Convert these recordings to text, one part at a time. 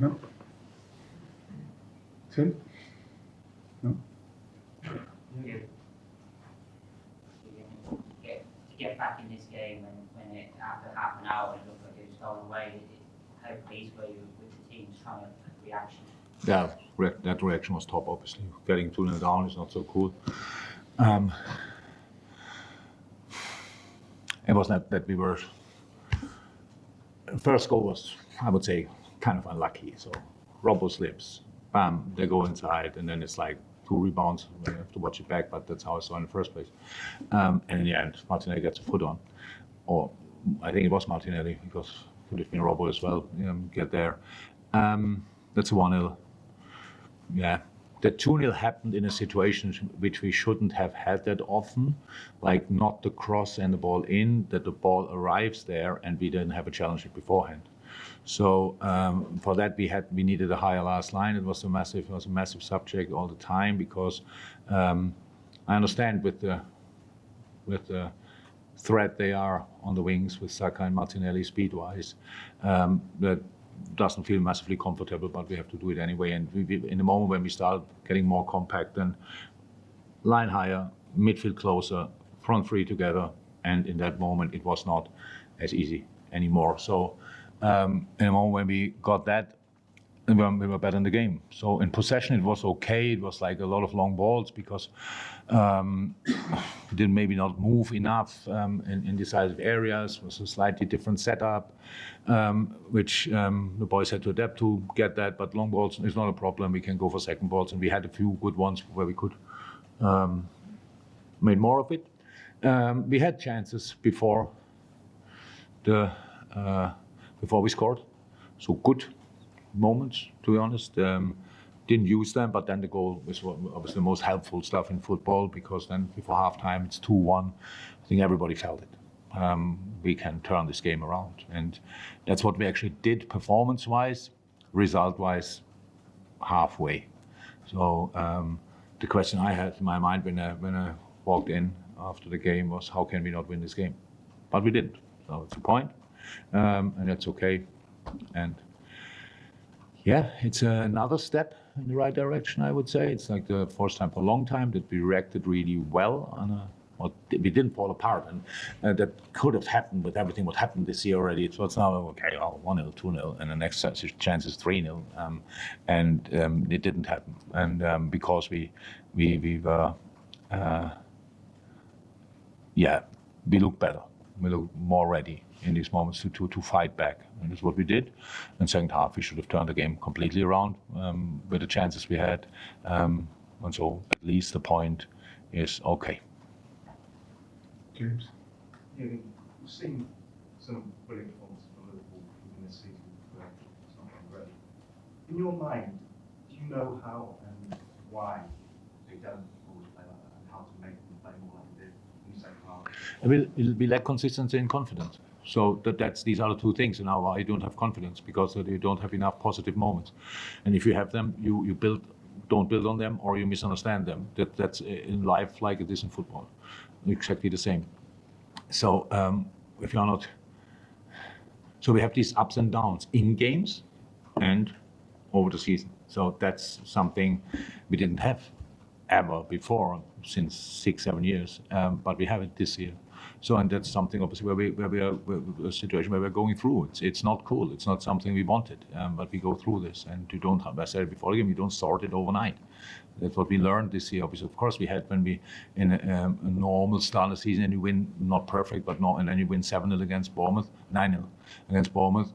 No? Tim? No? To get back in this game when it, after half an hour, it looked like it was going away, how pleased were you with the team's kind of reaction? Yeah, that reaction was top, obviously. Getting 2-0 down is not so cool. It was not that we were... First goal was, I would say, kind of unlucky. So Robbo slips, bam, they go inside, and then it's like 2 rebounds. We have to watch it back, but that's how I saw it in the first place. And in the end, Martinelli gets a foot on. Or I think it was Martinelli, because it could have been Robbo as well, get there. That's 1-0. Yeah, the 2-0 happened in a situation which we shouldn't have had that often, like not the cross and the ball in, that the ball arrives there and we didn't have a challenge beforehand. So for that we needed a higher last line. It was a massive subject all the time, because I understand with the threat they are on the wings with Saka and Martinelli speed-wise, that doesn't feel massively comfortable, but we have to do it anyway. And we, in the moment when we start getting more compact, then line higher, midfield closer, front three together, and in that moment it was not as easy anymore. So in the moment when we got that, we were better in the game. So in possession it was okay. It was like a lot of long balls, because we didn't maybe not move enough in decisive areas. It was a slightly different setup, which the boys had to adapt to get that. But long balls is not a problem. We can go for second balls, and we had a few good ones where we could made more of it. We had chances before we scored, so good moments, to be honest. Didn't use them, but then the goal was obviously the most helpful stuff in football, because then before halftime it's 2-1. I think everybody felt it. We can turn this game around, and that's what we actually did performance-wise. Result-wise, halfway. So the question I had in my mind when I walked in after the game was, how can we not win this game? But we didn't. So it's a point, and that's okay. And yeah, it's another step in the right direction, I would say. It's like the first time for a long time that we reacted really well on we didn't fall apart, and that could have happened with everything what happened this year already. So it's now, okay, 1-0, 2-0, and the next chance is 3-0, and it didn't happen. And because we were, we look better. We look more ready in these moments to fight back, and that's what we did. In second half, we should have turned the game completely around with the chances we had, and so at least the point is okay. James? Yeah, we've seen some brilliant performances from Liverpool in this season. It's not been great. In your mind, do you know how and why they don't always play like that, and how to make them play more like they did in the second half? It'll be lack consistency and confidence. So these are the two things. And now I don't have confidence, because you don't have enough positive moments. And if you have them, you don't build on them, or you misunderstand them. That's in life like it is in football. Exactly the same. So if you're not, so we have these ups and downs in games and over the season. So that's something we didn't have ever before, since 6-7 years, but we have it this year. So, and that's something obviously where we are a situation where we're going through. It's not cool. It's not something we wanted, but we go through this, and you don't have, I said it before again, you don't start it overnight. That's what we learned this year. Obviously, of course, we had when we in a normal start of the season, and you win, not perfect, but not, and then you win 7-0 against Bournemouth, 9-0 against Bournemouth.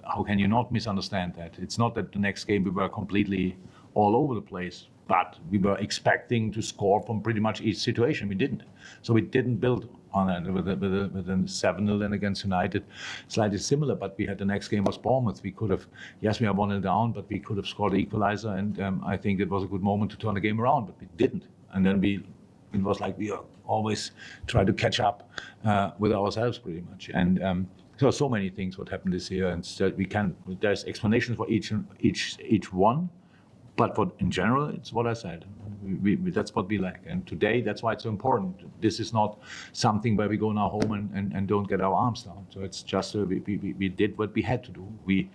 How can you not misunderstand that? It's not that the next game we were completely all over the place, but we were expecting to score from pretty much each situation. We didn't. So we didn't build on it with a 7-0 then against United. Slightly similar, but we had the next game was Bournemouth. We could have, yes, we are 1-0 down, but we could have scored the equalizer, and I think it was a good moment to turn the game around, but we didn't. And then it was like we always try to catch up with ourselves pretty much. And so many things what happened this year, and so there's explanations for each one. But in general, it's what I said. That's what we lack. And today, that's why it's so important. This is not something where we go now home and don't get our arms down. So it's just we did what we had to do. We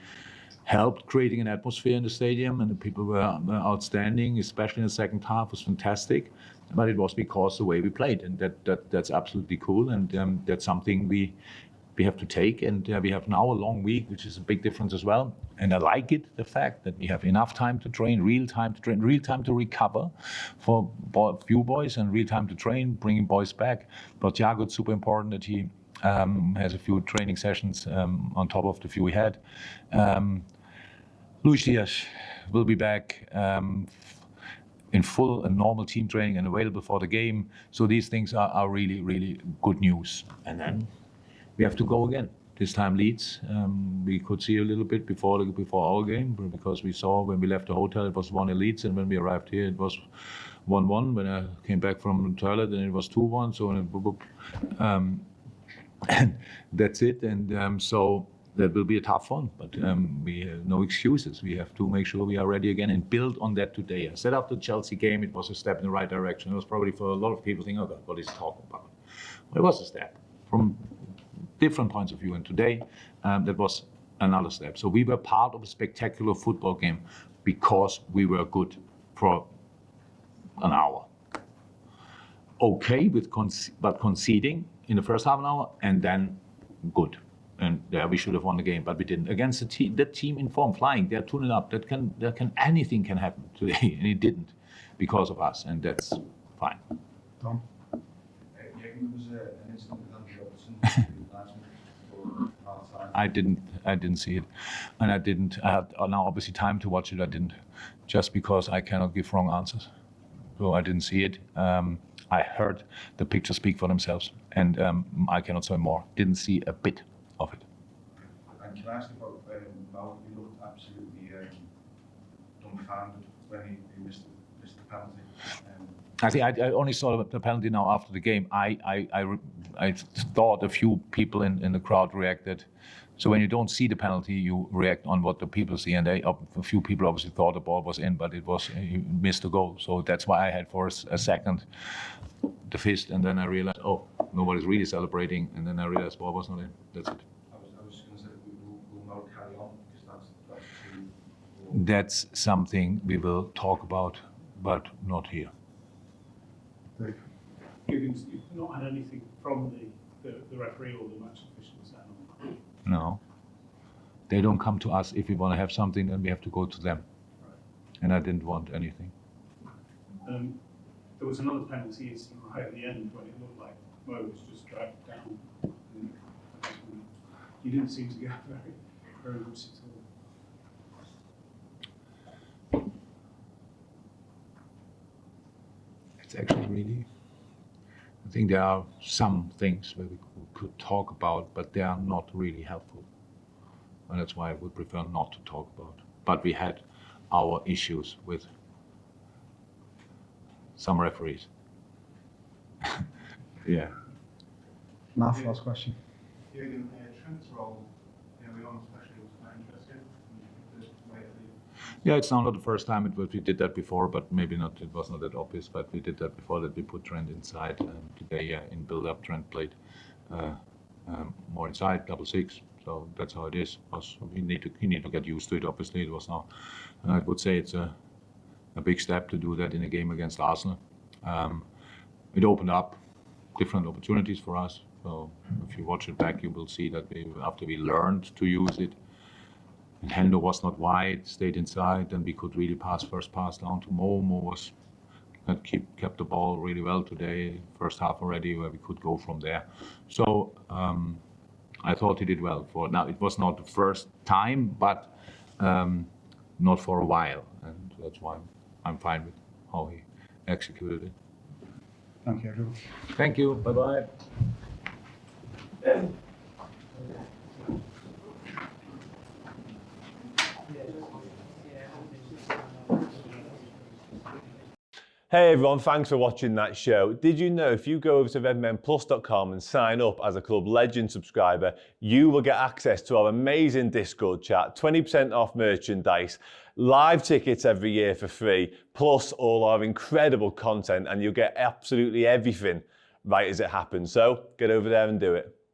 helped creating an atmosphere in the stadium, and the people were outstanding, especially in the second half was fantastic. But it was because the way we played, and that's absolutely cool, and that's something we have to take. And we have now a long week, which is a big difference as well. And I like it, the fact that we have enough time to train, real time to recover for few boys, and real time to train, bringing boys back. But Thiago, it's super important that he has a few training sessions on top of the few we had. Luis Diaz will be back in full and normal team training and available for the game. So these things are really, really good news. And then we have to go again. This time Leeds. We could see a little bit before our game, because we saw when we left the hotel it was 1-1 Leeds, and when we arrived here it was 1-1. When I came back from the toilet, then it was 2-1. So and that's it. And so that will be a tough one, but we have no excuses. We have to make sure we are ready again and build on that today. I said after the Chelsea game, it was a step in the right direction. It was probably for a lot of people thinking, oh God, what is he talking about? Well, it was a step from different points of view, and today that was another step. So we were part of a spectacular football game because we were good for an hour. Okay, but conceding in the first half an hour, and then good. And yeah, we should have won the game, but we didn't. Against that team in form, flying, they're tuning up. Anything can happen today, and it didn't because of us, and that's fine. Tom? Yeah, there was an incident with Andrew Robertson last time. I didn't see it, and I had now obviously time to watch it. I didn't, just because I cannot give wrong answers. So I didn't see it. I heard the pictures speak for themselves, and I cannot say more. Didn't see a bit of it. And can I ask about Mal? He looked absolutely dumbfounded when he missed the penalty. I think I only saw the penalty now after the game. I thought a few people in the crowd reacted. So when you don't see the penalty, you react on what the people see, and a few people obviously thought the ball was in, but he missed the goal. So that's why I had for a second the fist, and then I realized, oh, nobody's really celebrating, and then I realized the ball was not in. That's it. I was going to say we'll now carry on, because that's too. That's something we will talk about, but not here. Dave? Jurgen, you've not had anything from the referee or the match officials then? No. They don't come to us. If we want to have something, then we have to go to them. Right. And I didn't want anything. There was another penalty incident right at the end when it looked like Mo was just dragged down. You didn't seem to get very good at all. It's actually really, I think there are some things where we could talk about, but they are not really helpful. And that's why I would prefer not to talk about. But we had our issues with some referees. Yeah. Matt, last question. Jurgen, Trent's role early on especially was quite interesting. Yeah, it's now not the first time we did that before, but maybe not. It was not that obvious, but we did that before, that we put Trent inside. Today, in build-up, Trent played more inside, double six. So that's how it is. He need to get used to it. Obviously, it was now. I would say it's a big step to do that in a game against Arsenal. It opened up different opportunities for us. So if you watch it back, you will see that after we learned to use it, and Hendo was not wide, stayed inside, and we could really first pass down to Mo. Mo kept the ball really well today, first half already, where we could go from there. So I thought he did well. Now it was not the first time, but not for a while, and that's why I'm fine with how he executed it. Thank you, everyone. Thank you. Bye-bye. Hey everyone, thanks for watching that show. Did you know if you go over to redmenplus.com and sign up as a Club Legend subscriber, you will get access to our amazing Discord chat, 20% off merchandise, live tickets every year for free, plus all our incredible content, and you'll get absolutely everything right as it happens. So get over there and do it.